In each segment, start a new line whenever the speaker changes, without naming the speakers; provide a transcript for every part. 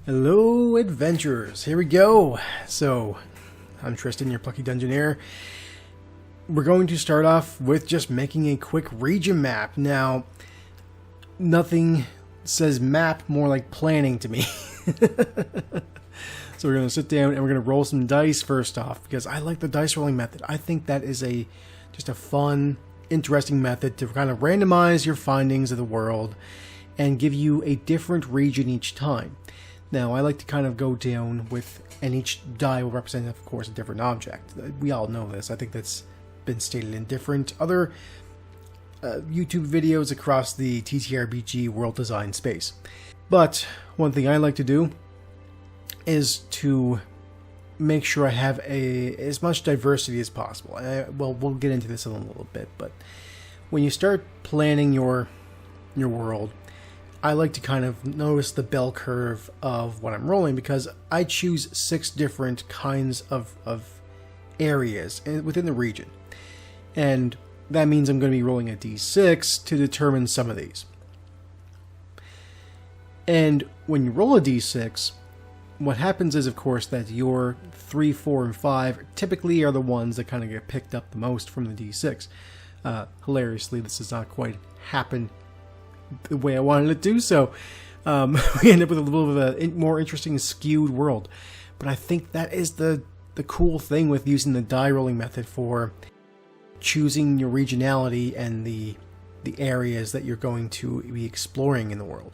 Hello, adventurers. Here we go. So, I'm Tristan, your plucky dungeoneer. We're going to start off with just making a quick region map. Now, nothing says map more like planning to me. So we're going to sit down and we're going to roll some dice first off, because I like the dice rolling method. I think that is just a fun, interesting method to kind of randomize your findings of the world and give you a different region each time. Now, I like to kind of go down with, and each die will represent, of course, a different object. We all know this. I think that's been stated in different other YouTube videos across the TTRPG world design space. But one thing I like to do is to make sure I have as much diversity as possible. Well, we'll get into this in a little bit, but when you start planning your world, I like to kind of notice the bell curve of what I'm rolling, because I choose 6 different kinds of areas within the region. And that means I'm going to be rolling a d6 to determine some of these. And when you roll a d6, what happens is, of course, that your 3, 4, and 5 typically are the ones that kind of get picked up the most from the d6. Hilariously, this does not quite happen the way I wanted it to, so we end up with a little bit of a more interesting, skewed world. But I think that is the cool thing with using the die rolling method for choosing your regionality and the areas that you're going to be exploring in the world.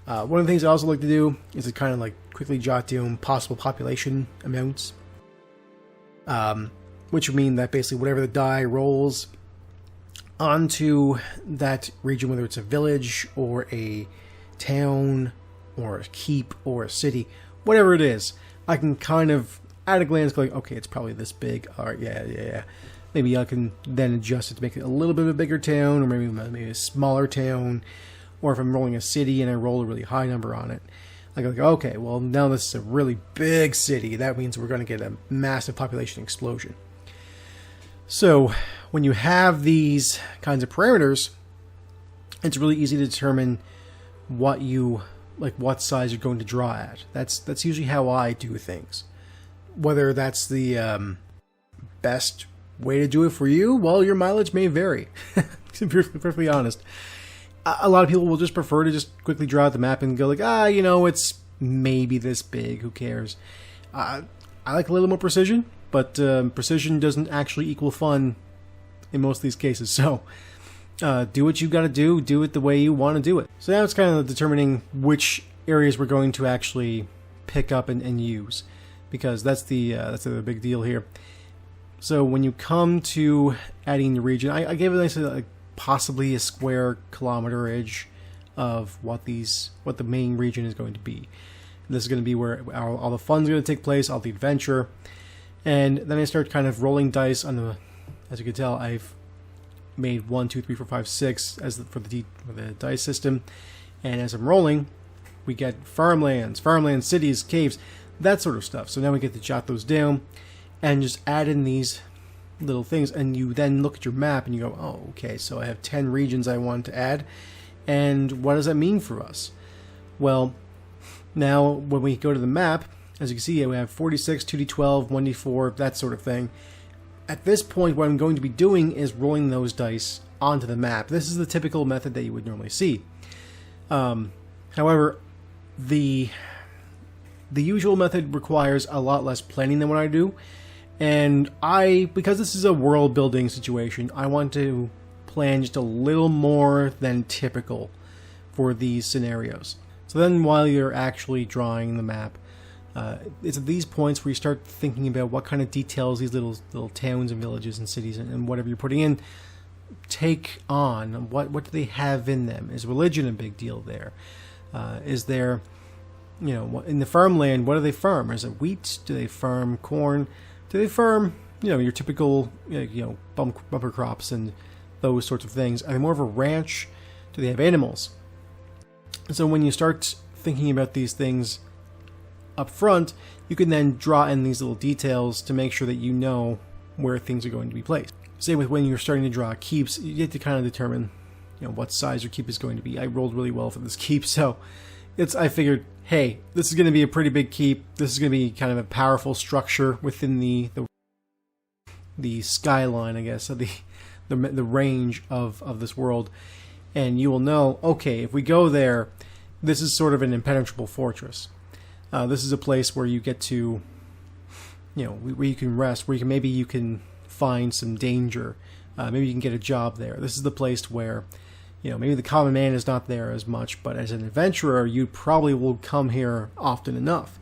One of the things I also like to do is to kind of like quickly jot down possible population amounts, which would mean that basically whatever the die rolls onto that region, whether it's a village or a town or a keep or a city, whatever it is, I can kind of at a glance go like, okay, it's probably this big. All right, yeah. Maybe I can then adjust it to make it a little bit of a bigger town, or maybe a smaller town. Or if I'm rolling a city and I roll a really high number on it, I go like, okay, well, now this is a really big city. That means we're going to get a massive population explosion. So when you have these kinds of parameters, it's really easy to determine what size you're going to draw at. That's usually how I do things. Whether that's the best way to do it for you, well, your mileage may vary. To be perfectly honest. A lot of people will just prefer to just quickly draw out the map and go like, it's maybe this big, who cares? I like a little more precision, but precision doesn't actually equal fun in most of these cases. So do what you got to do it the way you want to do it. So now it's kind of determining which areas we're going to actually pick up and use, because that's the big deal here. So when you come to adding the region, I gave it a nice possibly a square kilometerage of what the main region is going to be. This is going to be where all the fun's going to take place, all the adventure. And then I start kind of rolling dice on the, as you can tell, I've made 1, 2, 3, 4, 5, 6 for the dice system. And as I'm rolling, we get farmlands, cities, caves, that sort of stuff. So now we get to jot those down and just add in these little things, and you then look at your map and you go, oh, okay, so I have 10 regions I want to add, and what does that mean for us? Well, now when we go to the map, as you can see, we have 46, 2d12, 1d4, that sort of thing. At this point, what I'm going to be doing is rolling those dice onto the map. This is the typical method that you would normally see. However, the usual method requires a lot less planning than what I do. And because this is a world building situation, I want to plan just a little more than typical for these scenarios. So then while you're actually drawing the map, it's at these points where you start thinking about what kind of details these little towns and villages and cities and whatever you're putting in take on. What do they have in them? Is religion a big deal there? Is there, in the farmland, what do they farm? Is it wheat? Do they farm corn? Do they farm, your typical, bumper crops and those sorts of things? Are they more of a ranch? Do they have animals? So when you start thinking about these things up front, you can then draw in these little details to make sure that you know where things are going to be placed. Same with when you're starting to draw keeps, you get to kind of determine, what size your keep is going to be. I rolled really well for this keep, so I figured hey, this is going to be a pretty big keep. This is going to be kind of a powerful structure within the skyline, I guess, of the range of this world. And you will know, okay, if we go there, this is sort of an impenetrable fortress. This is a place where you get to, where you can rest, where maybe you can find some danger. Maybe you can get a job there. This is the place where, maybe the common man is not there as much, but as an adventurer, you probably will come here often enough.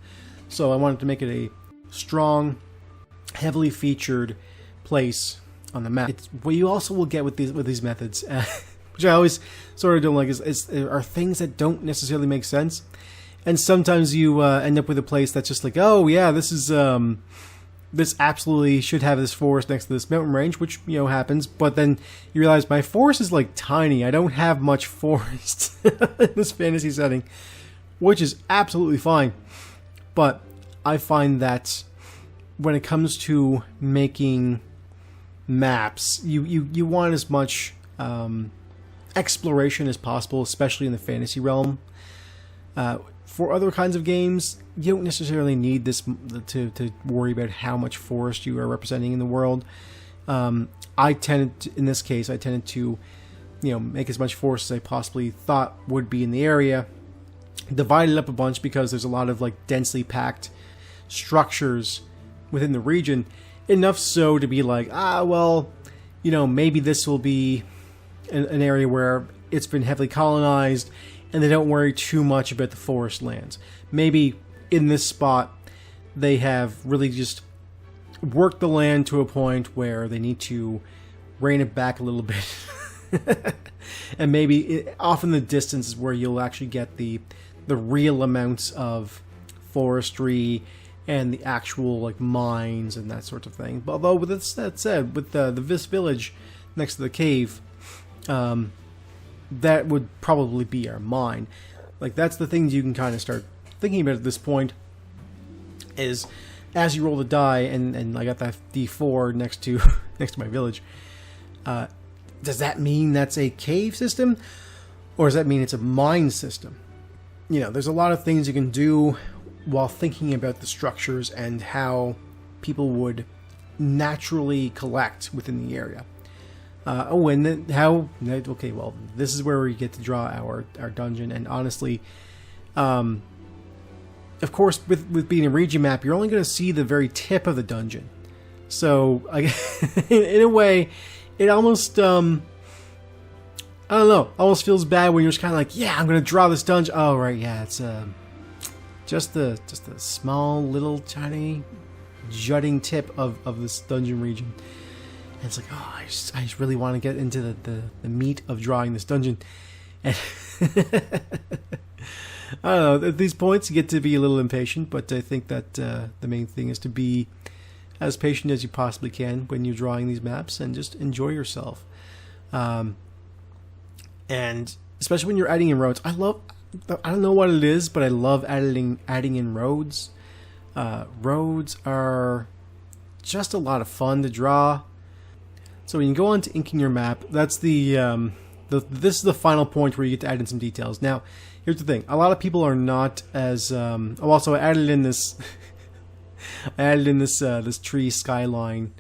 So I wanted to make it a strong, heavily featured place on the map. It's what you also will get with these methods, which I always sort of don't like, are things that don't necessarily make sense. And sometimes you end up with a place that's just like, oh yeah, this is this absolutely should have this forest next to this mountain range, which happens. But then you realize my forest is like tiny. I don't have much forest in this fantasy setting, which is absolutely fine. But I find that when it comes to making maps, you want as much exploration as possible, especially in the fantasy realm. For other kinds of games, you don't necessarily need this to worry about how much forest you are representing in the world. In this case, I tended to, make as much forest as I possibly thought would be in the area. Divide it up a bunch because there's a lot of like densely packed structures within the region. Enough so to be like, maybe this will be an area where it's been heavily colonized and they don't worry too much about the forest lands. Maybe in this spot, they have really just worked the land to a point where they need to rein it back a little bit. And maybe off in the distance is where you'll actually get the real amounts of forestry and the actual like mines and that sort of thing. But although with that said, with this village next to the cave, that would probably be our mine. Like that's the things you can kind of start thinking about at this point. Is as you roll the die, and I got that D4 next to my village. Does that mean that's a cave system, or does that mean it's a mine system? There's a lot of things you can do while thinking about the structures and how people would naturally collect within the area. Okay, well, this is where we get to draw our dungeon, and honestly, of course, with being a region map, you're only going to see the very tip of the dungeon. So, in a way, it almost, I don't know, almost feels bad when you're just kind of like, yeah, I'm going to draw this dungeon. Oh, right, yeah, it's just a small, little, tiny, jutting tip of this dungeon region. And it's like, oh, I just really want to get into the meat of drawing this dungeon. And I don't know, at these points you get to be a little impatient, but I think that the main thing is to be as patient as you possibly can when you're drawing these maps and just enjoy yourself. And especially when you're adding in roads. I don't know what it is, but I love adding in roads. Roads are just a lot of fun to draw. So when you go on to inking your map, that's this is the final point where you get to add in some details. Now, here's the thing: a lot of people are not as. Also, I added in this. This tree skyline,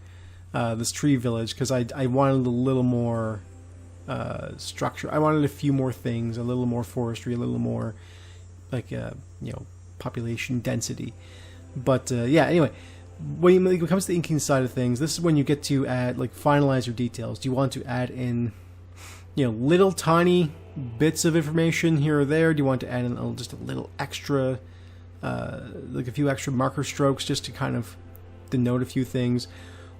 this tree village, because I wanted a little more structure. I wanted a few more things, a little more forestry, a little more population density. But yeah, anyway. When it comes to the inking side of things, this is when you get to add, finalize your details. Do you want to add in, little tiny bits of information here or there? Do you want to add in just a little extra, a few extra marker strokes just to kind of denote a few things?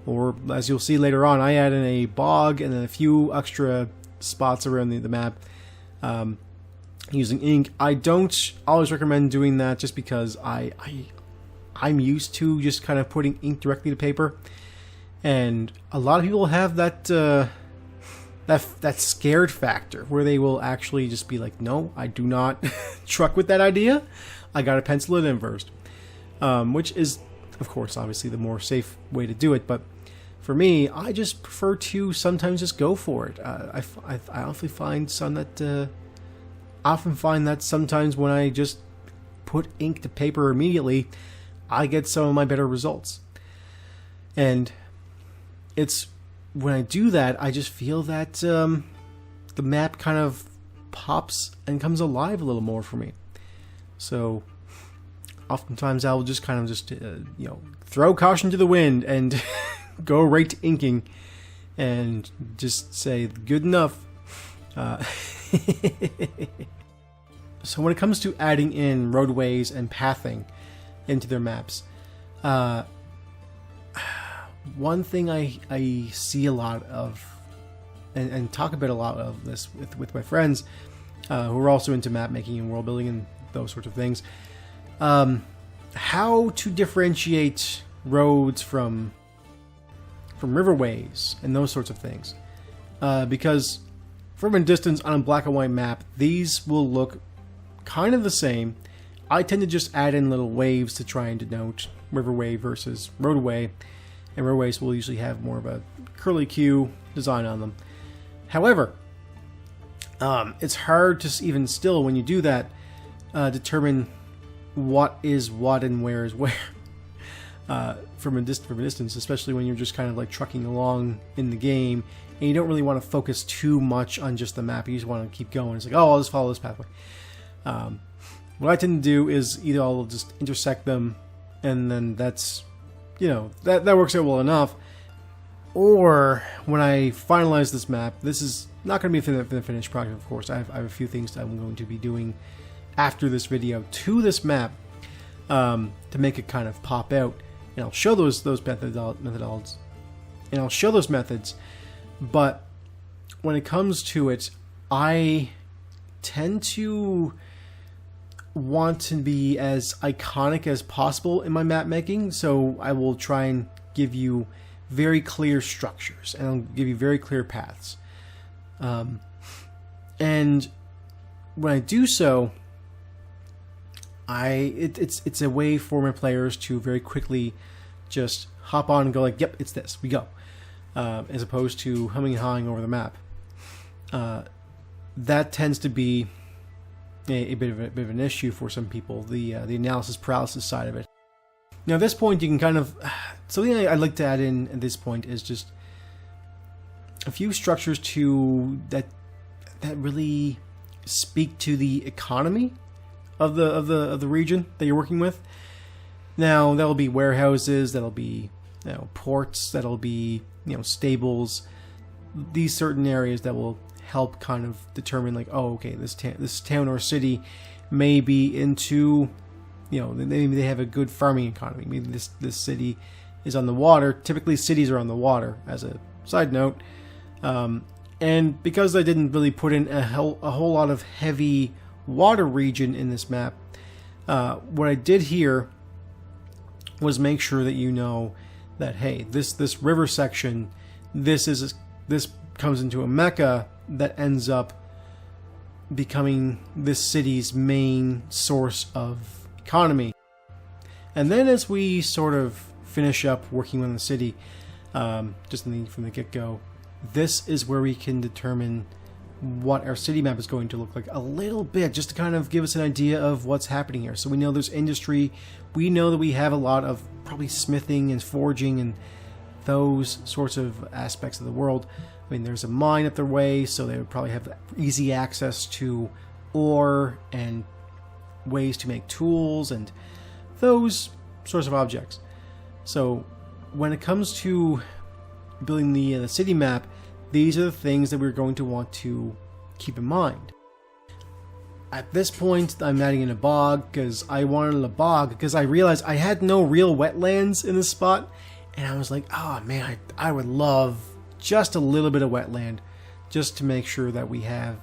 Or, as you'll see later on, I add in a bog and then a few extra spots around the map using ink. I don't always recommend doing that just because I'm used to just kind of putting ink directly to paper, and a lot of people have that scared factor where they will actually just be like, no, I do not truck with that idea. I gotta pencil it in first, which is, of course, obviously the more safe way to do it. But for me, I just prefer to sometimes just go for it. I often find that sometimes when I just put ink to paper immediately, I get some of my better results. And it's when I do that, I just feel that the map kind of pops and comes alive a little more for me. So oftentimes I'll just kind of throw caution to the wind and go right to inking and just say good enough. So when it comes to adding in roadways and pathing into their maps, one thing I see a lot of and talk about a lot of this with my friends who are also into map making and world building and those sorts of things, how to differentiate roads from riverways and those sorts of things, because from a distance on a black and white map, these will look kind of the same. I tend to just add in little waves to try and denote riverway versus roadway, and roadways will usually have more of a curly Q design on them. However, it's hard to even still, when you do that, determine what is what and where is where from a distance, especially when you're just kind of like trucking along in the game and you don't really want to focus too much on just the map. You just want to keep going. It's like, oh, I'll just follow this pathway. What I tend to do is either I'll just intersect them, and then that's, that works out well enough. Or when I finalize this map, this is not going to be the finished product, of course. I have a few things that I'm going to be doing after this video to this map to make it kind of pop out, and I'll show those methods, and I'll show those methods. But when it comes to it, I tend to want to be as iconic as possible in my map making, so I will try and give you very clear structures, and I'll give you very clear paths. And when I do so, it's a way for my players to very quickly just hop on and go like, yep, it's this, we go, as opposed to humming and hawing over the map. That tends to be a bit of an issue for some people, the analysis paralysis side of it. Now at this point you can kind of, something I'd like to add in at this point is just a few structures that really speak to the economy of the region that you're working with. Now that'll be warehouses, that'll be ports, that'll be stables, these certain areas that will help kind of determine like, oh, okay, this town or city may be into, maybe they have a good farming economy. Maybe this city is on the water. Typically cities are on the water, as a side note. And because I didn't really put in a whole lot of heavy water region in this map, what I did here was make sure that you know that, hey, this river section, this comes into a mecca that ends up becoming this city's main source of economy. And then as we sort of finish up working on the city, just from the get-go, this is where we can determine what our city map is going to look like a little bit, just to kind of give us an idea of what's happening here. So we know there's industry, we know that we have a lot of probably smithing and forging and those sorts of aspects of the world. I mean, there's a mine up their way, so they would probably have easy access to ore and ways to make tools and those sorts of objects. So when it comes to building the city map, these are the things that we're going to want to keep in mind. At this point, I'm adding in a bog because I wanted a bog because I realized I had no real wetlands in this spot, and I was like, oh man, I would love just a little bit of wetland just to make sure that we have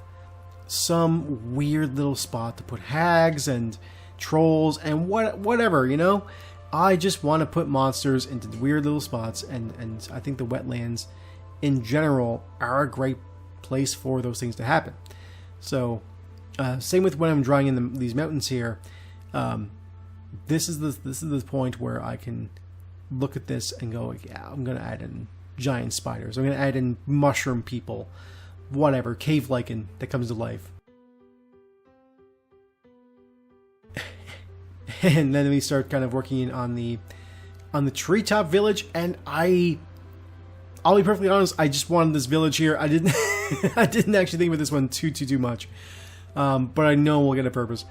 some weird little spot to put hags and trolls and whatever, I just want to put monsters into weird little spots, and I think the wetlands in general are a great place for those things to happen. So same with when I'm drawing in these mountains here. This is the point where I can look at this and go, yeah, I'm gonna add in giant spiders, I'm gonna add in mushroom people, whatever, cave lichen that comes to life. And then we start kind of working in on the treetop village, and I'll be perfectly honest, I just wanted this village here. I didn't I didn't actually think about this one too much. But I know we'll get a purpose.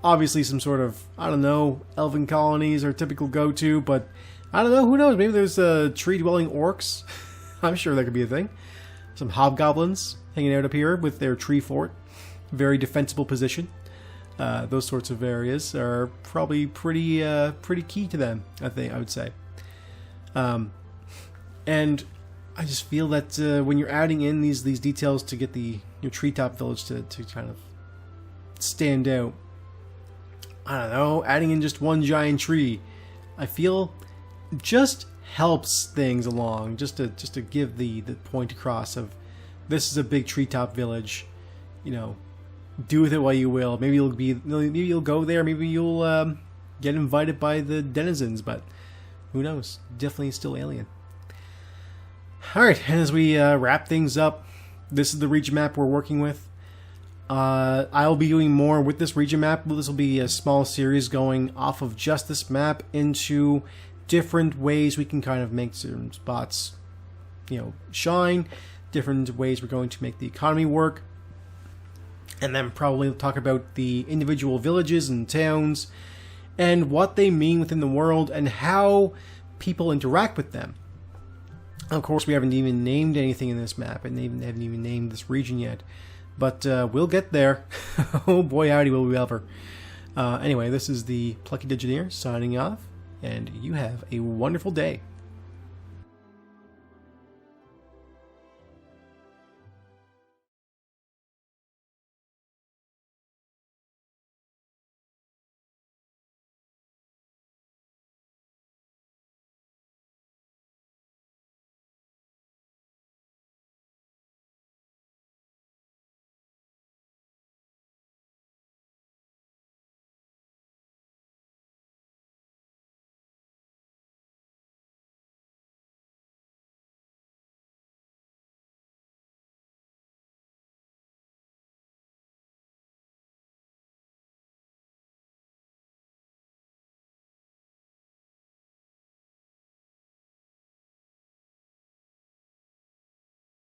Obviously some sort of, I don't know, elven colonies are typical go-to, but I don't know, who knows? Maybe there's tree-dwelling orcs. I'm sure that could be a thing. Some hobgoblins hanging out up here with their tree fort. Very defensible position. Those sorts of areas are probably pretty key to them, I would say. And I just feel that when you're adding in these details to get your treetop village to kind of stand out, I don't know, adding in just one giant tree, I feel just helps things along, just to give the point across of this is a big treetop village, you know. Do with it what you will. Maybe you'll go there. Maybe you'll get invited by the denizens, but who knows? Definitely still alien. All right, and as we wrap things up, this is the region map we're working with. I'll be doing more with this region map. This will be a small series going off of just this map into different ways we can kind of make certain spots, you know, shine. Different ways we're going to make the economy work. And then probably talk about the individual villages and towns and what they mean within the world and how people interact with them. Of course, we haven't even named anything in this map, and they haven't even named this region yet. But we'll get there. Oh boy, howdy will we ever. Anyway, this is the Plucky Digineer signing off, and you have a wonderful day.